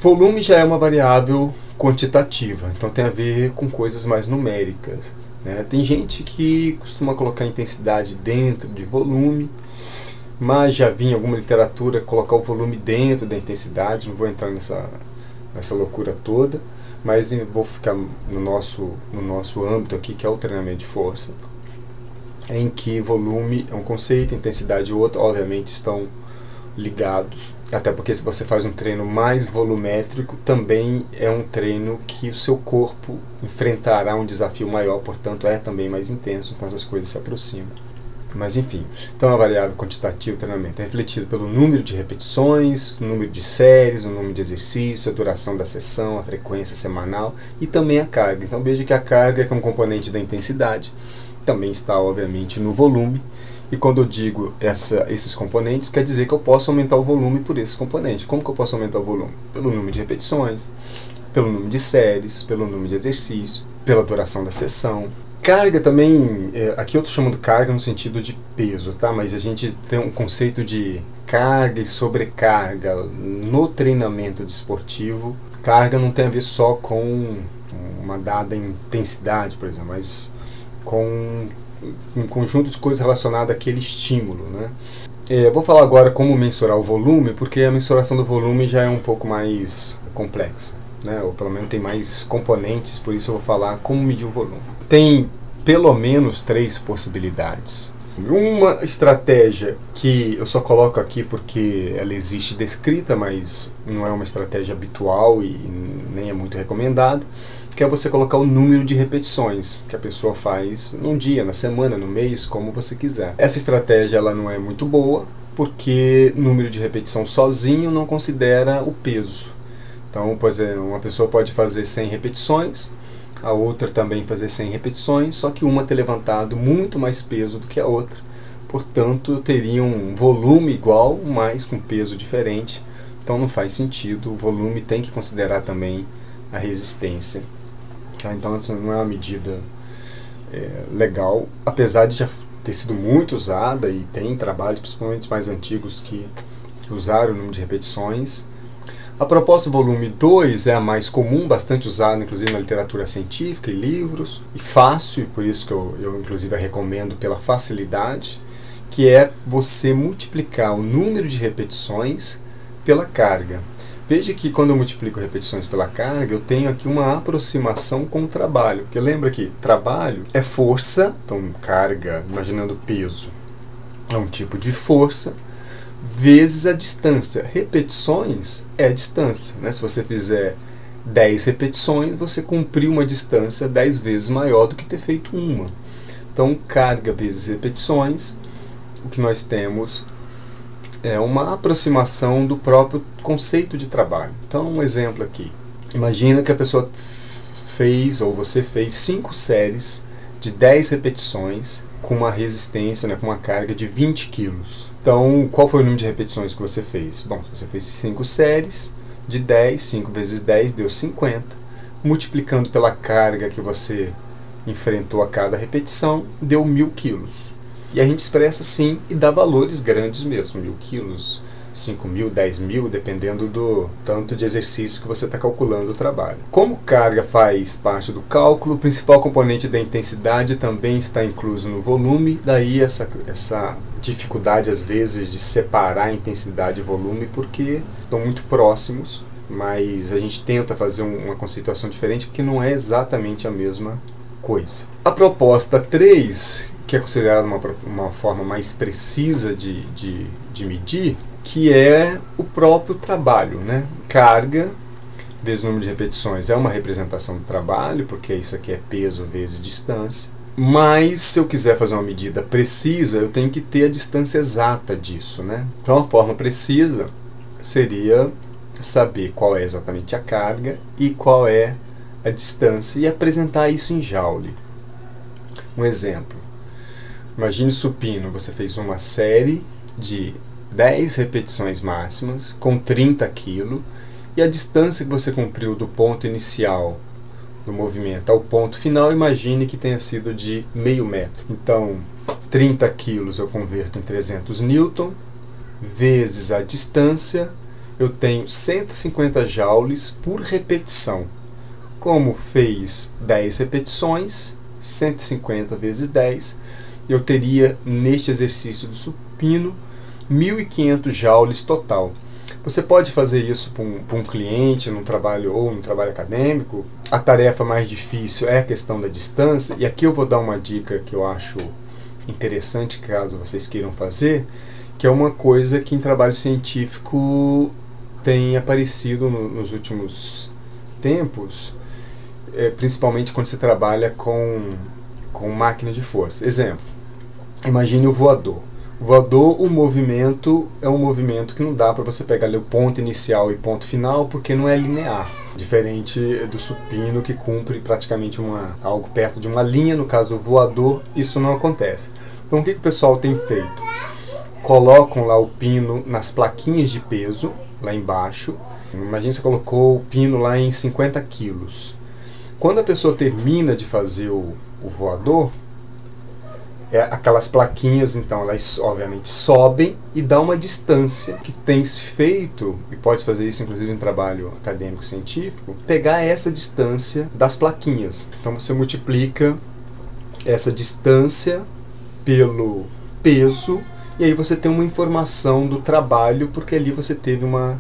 Volume já é uma variável quantitativa, então tem a ver com coisas mais numéricas, né? Tem gente que costuma colocar intensidade dentro de volume, mas já vi em alguma literatura colocar o volume dentro da intensidade. Não vou entrar nessa loucura toda, mas vou ficar no nosso âmbito aqui, que é o treinamento de força, em que volume é um conceito, intensidade outro, obviamente estão ligados, até porque se você faz um treino mais volumétrico, também é um treino que o seu corpo enfrentará um desafio maior, portanto é também mais intenso, então essas coisas se aproximam. Mas enfim, então a variável quantitativa do treinamento é refletida pelo número de repetições, o número de séries, o número de exercícios, a duração da sessão, a frequência semanal e também a carga. Então veja que a carga, que é um componente da intensidade, também está obviamente no volume. E quando eu digo esses componentes, quer dizer que eu posso aumentar o volume por esses componentes. Como que eu posso aumentar o volume? Pelo número de repetições, pelo número de séries, pelo número de exercícios, pela duração da sessão. Carga também, aqui eu estou chamando carga no sentido de peso, tá? Mas a gente tem um conceito de carga e sobrecarga no treinamento desportivo. Carga não tem a ver só com uma dada intensidade, por exemplo, mas com um conjunto de coisas relacionadas àquele estímulo, né? Vou falar agora como mensurar o volume, porque a mensuração do volume já é um pouco mais complexa, né? Ou pelo menos tem mais componentes, por isso eu vou falar como medir o volume. Tem pelo menos 3 possibilidades. Uma estratégia que eu só coloco aqui porque ela existe descrita, mas não é uma estratégia habitual e nem é muito recomendada, que é você colocar o número de repetições que a pessoa faz num dia, na semana, no mês, como você quiser. Essa estratégia ela não é muito boa, porque número de repetição sozinho não considera o peso. Então, por exemplo, uma pessoa pode fazer 100 repetições, a outra também fazer 100 repetições, só que uma ter levantado muito mais peso do que a outra. Portanto, teria um volume igual, mas com peso diferente. Então não faz sentido, o volume tem que considerar também a resistência. Então essa não é uma medida legal, apesar de já ter sido muito usada, e tem trabalhos, principalmente mais antigos, que usaram o número de repetições. A proposta volume 2 é a mais comum, bastante usada inclusive na literatura científica e livros, e fácil, por isso que eu inclusive a recomendo pela facilidade, que é você multiplicar o número de repetições pela carga. Veja que quando eu multiplico repetições pela carga, eu tenho aqui uma aproximação com o trabalho. Porque lembra que trabalho é força, então carga, imaginando peso, é um tipo de força, vezes a distância. Repetições é a distância, né? Se você fizer 10 repetições, você cumpriu uma distância 10 vezes maior do que ter feito uma. Então, carga vezes repetições, o que nós temos é uma aproximação do próprio conceito de trabalho. Então, um exemplo aqui. Imagina que a pessoa fez, ou você fez 5 séries de 10 repetições com uma resistência, né, com uma carga de 20 kg. Então, qual foi o número de repetições que você fez? Bom, você fez 5 séries de 10, 5 vezes 10 deu 50. Multiplicando pela carga que você enfrentou a cada repetição, deu 1000 kg. E a gente expressa assim e dá valores grandes mesmo, 1000 quilos, 5.000, 10.000, dependendo do tanto de exercício que você está calculando o trabalho. Como carga faz parte do cálculo, o principal componente da intensidade também está incluso no volume, daí essa dificuldade às vezes de separar a intensidade e volume, porque estão muito próximos, mas a gente tenta fazer uma conceituação diferente porque não é exatamente a mesma coisa. A proposta 3, que é considerada uma forma mais precisa de medir, que é o próprio trabalho, né? Carga vezes número de repetições é uma representação do trabalho, porque isso aqui é peso vezes distância. Mas se eu quiser fazer uma medida precisa, eu tenho que ter a distância exata disso, né? Então, uma forma precisa seria saber qual é exatamente a carga e qual é a distância e apresentar isso em joule. Um exemplo. Imagine supino, você fez uma série de 10 repetições máximas com 30 kg e a distância que você cumpriu do ponto inicial do movimento ao ponto final, imagine que tenha sido de meio metro. Então, 30 kg eu converto em 300 Newton vezes a distância eu tenho 150 joules por repetição. Como fez 10 repetições, 150 vezes 10, eu teria neste exercício do supino 1.500 joules total. Você pode fazer isso para um cliente, num trabalho ou num trabalho acadêmico. A tarefa mais difícil é a questão da distância, e aqui eu vou dar uma dica que eu acho interessante caso vocês queiram fazer, que é uma coisa que em trabalho científico tem aparecido nos últimos tempos, principalmente quando se trabalha com máquina de força. Exemplo, imagine o voador. O voador, o movimento é um movimento que não dá para você pegar ali o ponto inicial e ponto final, porque não é linear. Diferente do supino, que cumpre praticamente algo perto de uma linha. No caso do voador, isso não acontece. Então o que o pessoal tem feito? Colocam lá o pino nas plaquinhas de peso, lá embaixo. Imagina que você colocou o pino lá em 50 quilos. Quando a pessoa termina de fazer o voador, aquelas plaquinhas, então, elas obviamente sobem e dá uma distância que tem se feito, e pode fazer isso inclusive em trabalho acadêmico científico, pegar essa distância das plaquinhas. Então você multiplica essa distância pelo peso, e aí você tem uma informação do trabalho, porque ali você teve uma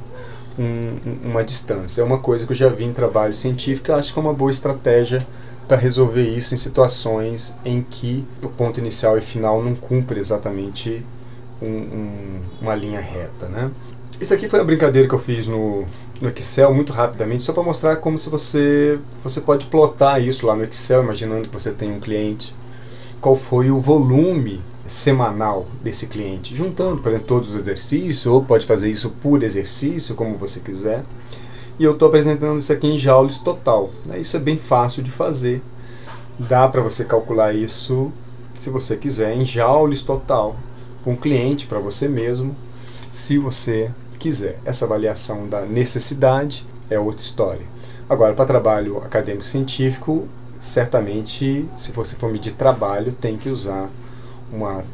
distância. É uma coisa que eu já vi em trabalho científico, eu acho que é uma boa estratégia para resolver isso em situações em que o ponto inicial e final não cumpre exatamente uma linha reta, né? Isso aqui foi uma brincadeira que eu fiz no Excel muito rapidamente, só para mostrar como se você pode plotar isso lá no Excel, imaginando que você tem um cliente, qual foi o volume semanal desse cliente, juntando, por exemplo, todos os exercícios, ou pode fazer isso por exercício, como você quiser. E eu estou apresentando isso aqui em joules total. Isso é bem fácil de fazer. Dá para você calcular isso, se você quiser, em joules total, para um cliente, para você mesmo, se você quiser. Essa avaliação da necessidade é outra história. Agora, para trabalho acadêmico-científico, certamente, se você for medir trabalho, tem que usar uma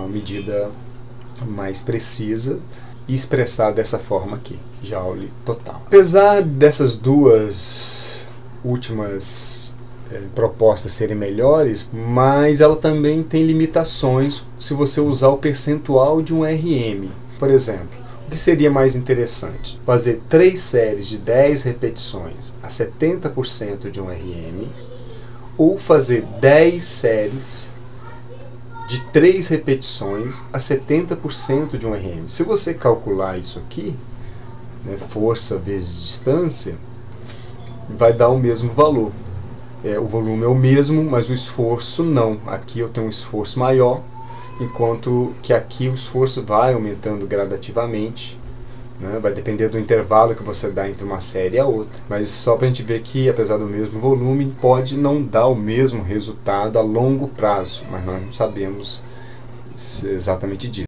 medida mais precisa e expressar dessa forma aqui, joule total. Apesar dessas duas últimas propostas serem melhores, mas ela também tem limitações se você usar o percentual de um RM. Por exemplo, o que seria mais interessante? Fazer 3 séries de 10 repetições a 70% de um RM, ou fazer 10 séries de 3 repetições a 70% de um RM. Se você calcular isso aqui, né, força vezes distância, vai dar o mesmo valor. O volume é o mesmo, mas o esforço não. Aqui eu tenho um esforço maior, enquanto que aqui o esforço vai aumentando gradativamente, né? Vai depender do intervalo que você dá entre uma série e a outra. Mas só para a gente ver que, apesar do mesmo volume, pode não dar o mesmo resultado a longo prazo, mas nós não sabemos exatamente disso.